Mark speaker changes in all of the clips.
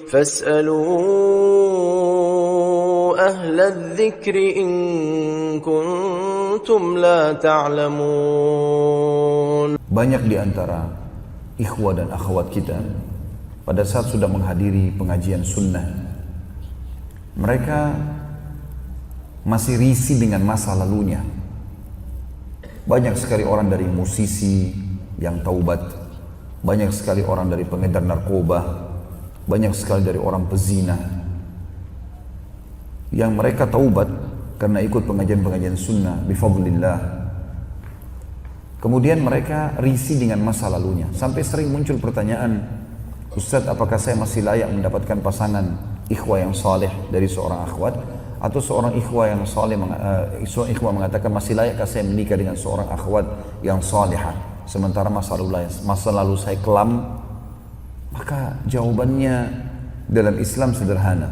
Speaker 1: فاسألوا أهل الذكر إن كنتم لا تعلمون.
Speaker 2: Banyak di antara ikhwah dan akhwat kita pada saat sudah menghadiri pengajian sunnah, mereka masih risih dengan masa lalunya. Banyak sekali orang dari musisi yang taubat, banyak sekali orang dari pengedar narkoba, banyak sekali dari orang pezina yang mereka taubat karena ikut pengajian-pengajian sunnah bifadlillah. Kemudian mereka risih dengan masa lalunya, sampai sering muncul pertanyaan, Ustaz, apakah saya masih layak mendapatkan pasangan ikhwah yang saleh dari seorang akhwat, atau seorang ikhwah yang saleh seorang ikhwah mengatakan masih layakkah saya menikah dengan seorang akhwat yang salihah sementara masa lalu saya kelam? Maka jawabannya dalam Islam sederhana.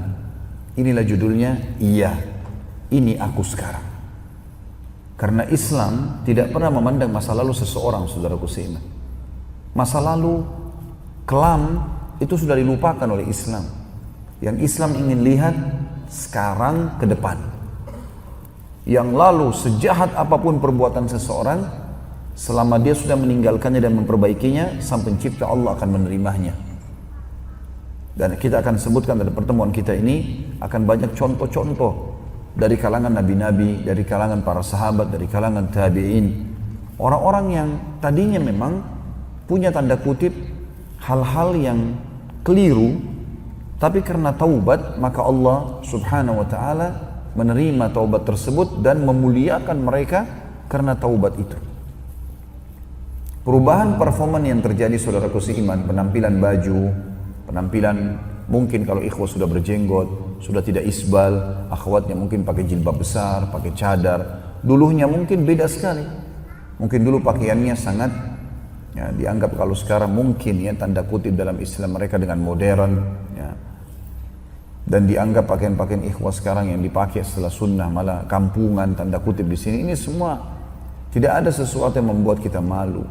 Speaker 2: Inilah judulnya, iya, ini aku sekarang. Karena Islam tidak pernah memandang masa lalu seseorang, saudaraku seiman. Masa lalu kelam itu sudah dilupakan oleh Islam. Yang Islam ingin lihat sekarang ke depan. Yang lalu sejahat apapun perbuatan seseorang, selama dia sudah meninggalkannya dan memperbaikinya, Sang Pencipta Allah akan menerimanya. Dan kita akan sebutkan pada pertemuan kita ini akan banyak contoh-contoh dari kalangan nabi-nabi, dari kalangan para sahabat, dari kalangan tabi'in. Orang-orang yang tadinya memang punya tanda kutip hal-hal yang keliru, tapi karena taubat maka Allah subhanahu wa ta'ala menerima taubat tersebut dan memuliakan mereka karena taubat itu. Perubahan performa yang terjadi, saudaraku seiman, penampilan baju, penampilan mungkin kalau ikhwah sudah berjenggot, sudah tidak isbal, akhwatnya mungkin pakai jilbab besar, pakai cadar. Dulunya mungkin beda sekali. Mungkin dulu pakaiannya sangat ya, dianggap kalau sekarang mungkin ya tanda kutip dalam Islam mereka dengan modern ya. Dan dianggap pakaian-pakaian ikhwah sekarang yang dipakai setelah sunnah malah kampungan tanda kutip di sini. Ini semua tidak ada sesuatu yang membuat kita malu.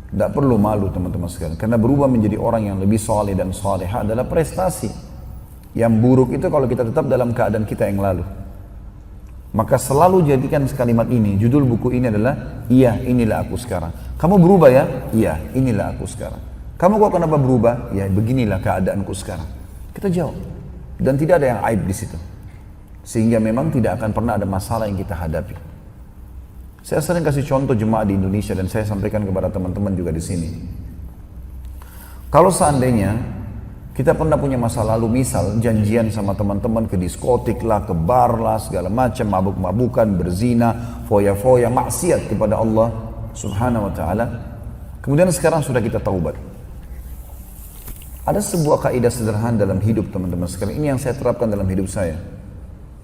Speaker 2: Tidak perlu malu teman-teman sekalian, karena berubah menjadi orang yang lebih saleh dan salehah adalah prestasi. Yang buruk itu kalau kita tetap dalam keadaan kita yang lalu. Maka selalu jadikan kalimat ini, judul buku ini adalah, iya inilah aku sekarang. Kamu berubah ya? Iya inilah aku sekarang. Kamu kok kenapa berubah? Ya beginilah keadaanku sekarang. Kita jawab. Dan tidak ada yang aib di situ. Sehingga memang tidak akan pernah ada masalah yang kita hadapi. Saya sering kasih contoh jemaah di Indonesia dan saya sampaikan kepada teman-teman juga di sini. Kalau seandainya kita pernah punya masa lalu, misal janjian sama teman-teman ke diskotik lah, ke bar lah, segala macam, mabuk-mabukan, berzina, foya-foya, maksiat kepada Allah subhanahu wa ta'ala. Kemudian sekarang sudah kita taubat. Ada sebuah kaidah sederhana dalam hidup teman-teman sekalian. Ini yang saya terapkan dalam hidup saya.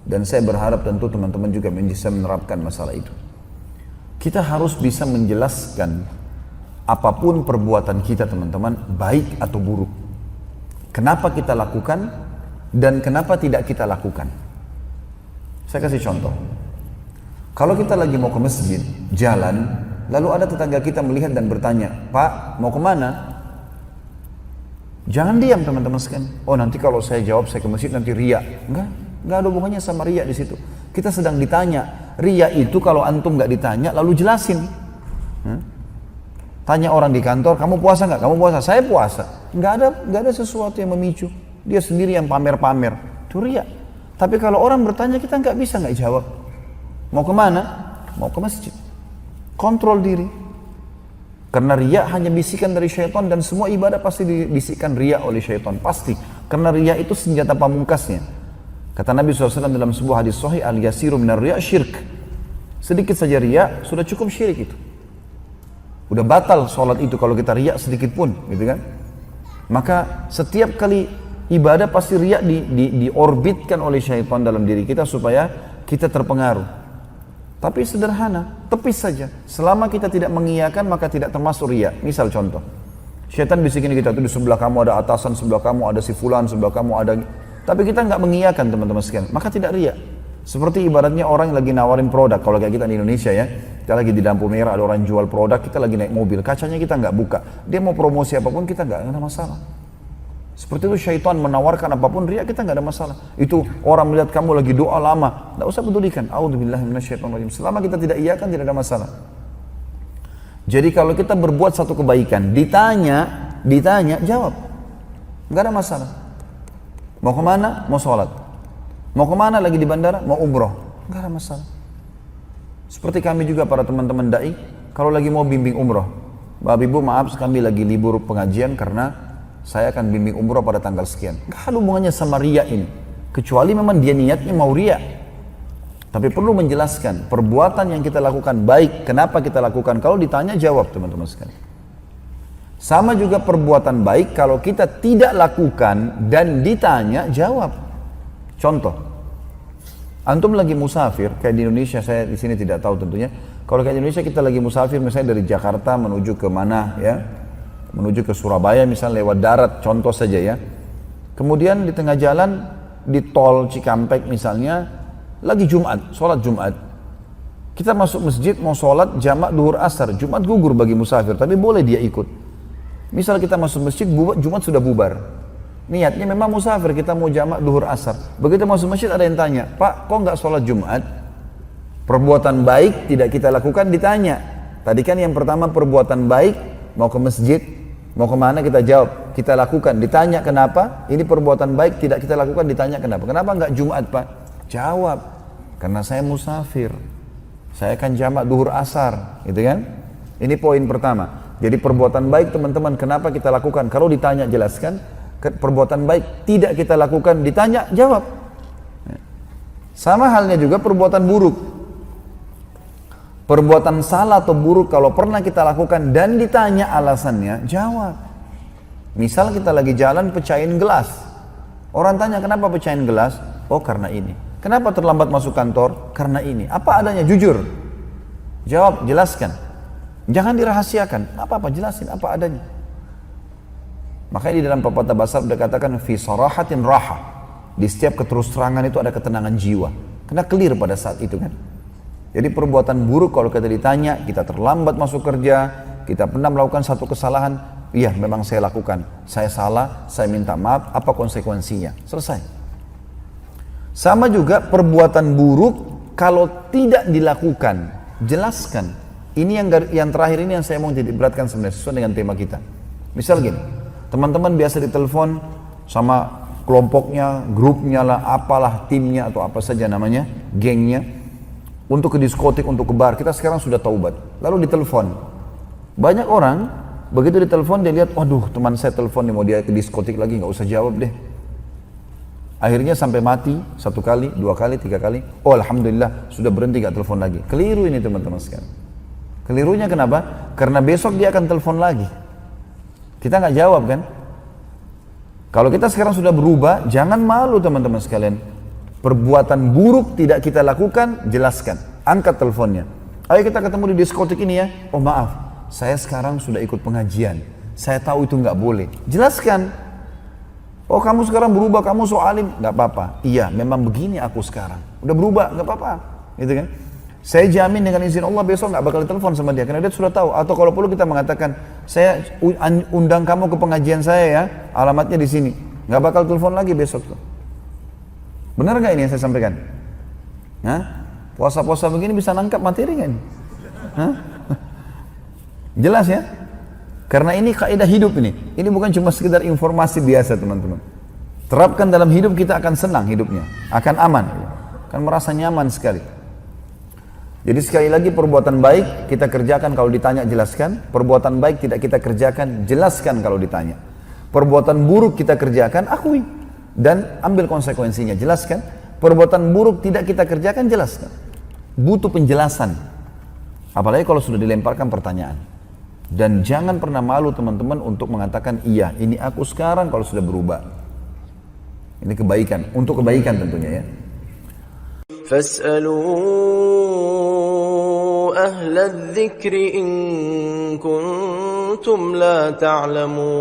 Speaker 2: Dan saya berharap tentu teman-teman juga bisa menerapkan masalah itu. Kita harus bisa menjelaskan apapun perbuatan kita teman-teman, baik atau buruk. Kenapa kita lakukan dan kenapa tidak kita lakukan. Saya kasih contoh. Kalau kita lagi mau ke masjid, jalan, lalu ada tetangga kita melihat dan bertanya, Pak, mau kemana? Jangan diam teman-teman sekalian. Oh nanti kalau saya jawab saya ke masjid nanti riya. Enggak ada hubungannya sama riya di situ. Kita sedang ditanya. Riya itu kalau antum nggak ditanya lalu jelasin. Tanya orang di kantor, kamu puasa nggak? Kamu puasa? Saya puasa. Nggak ada sesuatu yang memicu. Dia sendiri yang pamer-pamer. Itu riya. Tapi kalau orang bertanya kita nggak bisa nggak jawab. Mau kemana? Mau ke masjid. Kontrol diri. Karena riya hanya bisikan dari syaitan dan semua ibadah pasti dibisikkan riya oleh syaitan. Pasti. Karena riya itu senjata pamungkasnya. Kata Nabi SAW dalam sebuah hadis sahih, al-yasiru minar riya syirk. Sedikit saja riya, sudah cukup syirik itu. Udah batal sholat itu kalau kita riya sedikit pun, gitu kan? Maka setiap kali ibadah pasti riya diorbitkan oleh syaitan dalam diri kita supaya kita terpengaruh. Tapi sederhana, tepis saja. Selama kita tidak mengiyakan maka tidak termasuk riya. Misal contoh, syaitan bisikin kita tuh di sebelah kamu ada atasan, sebelah kamu ada si fulan, sebelah kamu ada. Tapi kita nggak mengiyakan teman-teman sekalian, maka tidak riya. Seperti ibaratnya orang yang lagi nawarin produk, kalau kayak kita di Indonesia ya, kita lagi di lampu merah ada orang jual produk, kita lagi naik mobil, kacanya kita nggak buka, dia mau promosi apapun kita nggak ada masalah. Seperti itu syaitan menawarkan apapun, riya kita nggak ada masalah. Itu orang melihat kamu lagi doa lama, nggak usah pedulikan. A'udzubillahi minasyaitonirrajim. Selama kita tidak iyakan, tidak ada masalah. Jadi kalau kita berbuat satu kebaikan, ditanya, jawab. Nggak ada masalah. Mau kemana? Mau sholat. Mau kemana? Lagi di bandara? Mau umroh. Nggak ada masalah. Seperti kami juga para teman-teman da'i, kalau lagi mau bimbing umroh, Bapak Ibu maaf kami lagi libur pengajian karena saya akan bimbing umroh pada tanggal sekian. Nggak ada hubungannya sama riya ini. Kecuali memang dia niatnya mau riya. Tapi perlu menjelaskan, perbuatan yang kita lakukan baik, kenapa kita lakukan? Kalau ditanya, jawab teman-teman sekalian. Sama juga perbuatan baik, kalau kita tidak lakukan dan ditanya, jawab. Contoh, antum lagi musafir, kayak di Indonesia, saya di sini tidak tahu tentunya. Kalau kayak di Indonesia kita lagi musafir, misalnya dari Jakarta menuju ke mana ya, menuju ke Surabaya misalnya lewat darat, contoh saja ya. Kemudian di tengah jalan, di tol Cikampek misalnya, lagi Jumat, sholat Jumat. Kita masuk masjid mau sholat jamak duhur asar. Jumat gugur bagi musafir, tapi boleh dia ikut. Misal kita masuk masjid, Jumat sudah bubar. Niatnya memang musafir, kita mau jamak duhur asar. Begitu masuk masjid ada yang tanya, Pak kok nggak sholat Jumat? Perbuatan baik tidak kita lakukan, ditanya. Tadi kan yang pertama perbuatan baik, mau ke masjid, mau kemana kita jawab, kita lakukan. Ditanya kenapa? Ini perbuatan baik tidak kita lakukan, ditanya kenapa? Kenapa nggak Jumat Pak? Jawab, karena saya musafir, saya akan jamak duhur asar, gitu kan? Ini poin pertama. Jadi perbuatan baik teman-teman, kenapa kita lakukan? Kalau ditanya jelaskan. Perbuatan baik tidak kita lakukan, ditanya jawab. Sama halnya juga perbuatan buruk. Perbuatan salah atau buruk kalau pernah kita lakukan dan ditanya alasannya, jawab. Misal kita lagi jalan pecahin gelas. Orang tanya kenapa pecahin gelas? Oh karena ini. Kenapa terlambat masuk kantor? Karena ini. Apa adanya? Jujur. Jawab, jelaskan. Jangan dirahasiakan. Apa-apa, jelasin apa adanya. Makanya di dalam pepatah bahasa sudah katakan fi sarahatin raha. Di setiap keterus-terangan itu ada ketenangan jiwa. Karena clear pada saat itu kan. Jadi perbuatan buruk kalau kita ditanya, kita terlambat masuk kerja, kita pernah melakukan satu kesalahan, iya memang saya lakukan. Saya salah, saya minta maaf, apa konsekuensinya? Selesai. Sama juga perbuatan buruk kalau tidak dilakukan, jelaskan. Ini yang terakhir ini yang saya mau jadi beratkan sebenarnya sesuai dengan tema kita. Misal gini, teman-teman biasa ditelepon sama kelompoknya, grupnya lah, apalah timnya atau apa saja namanya, gengnya, untuk ke diskotik, untuk ke bar. Kita sekarang sudah taubat. Lalu ditelepon. Banyak orang begitu ditelepon dia lihat, waduh teman saya telepon nih mau dia ke diskotik lagi, nggak usah jawab deh. Akhirnya sampai mati 1 kali, 2 kali, 3 kali. Oh alhamdulillah sudah berhenti gak telepon lagi. Keliru ini teman-teman sekalian. Kelirunya kenapa? Karena besok dia akan telepon lagi. Kita nggak jawab kan? Kalau kita sekarang sudah berubah, jangan malu teman-teman sekalian. Perbuatan buruk tidak kita lakukan, jelaskan. Angkat teleponnya. Ayo kita ketemu di diskotik ini ya. Oh maaf, saya sekarang sudah ikut pengajian. Saya tahu itu nggak boleh. Jelaskan. Oh kamu sekarang berubah, kamu so alim. Nggak apa-apa. Iya, memang begini aku sekarang. Udah berubah, nggak apa-apa. Gitu kan? Saya jamin dengan izin Allah besok nggak bakal telepon sama dia. Karena dia sudah tahu. Atau kalau perlu kita mengatakan, saya undang kamu ke pengajian saya ya. Alamatnya di sini. Nggak bakal telepon lagi besok tuh. Benar nggak ini yang saya sampaikan? Hah? Puasa-puasa begini bisa nangkap materi nggak ini? Hah? Jelas ya? Karena ini kaidah hidup ini. Ini bukan cuma sekedar informasi biasa teman-teman. Terapkan dalam hidup, kita akan senang hidupnya. Akan aman. Akan merasa nyaman sekali. Jadi sekali lagi perbuatan baik kita kerjakan kalau ditanya jelaskan. Perbuatan baik tidak kita kerjakan, jelaskan kalau ditanya. Perbuatan buruk kita kerjakan, akui. Dan ambil konsekuensinya, jelaskan. Perbuatan buruk tidak kita kerjakan, jelaskan. Butuh penjelasan. Apalagi kalau sudah dilemparkan pertanyaan. Dan jangan pernah malu teman-teman untuk mengatakan iya, ini aku sekarang kalau sudah berubah. Ini kebaikan, untuk kebaikan tentunya ya.
Speaker 1: Fas'alu ahla dzikri in kuntum la ta'lamun.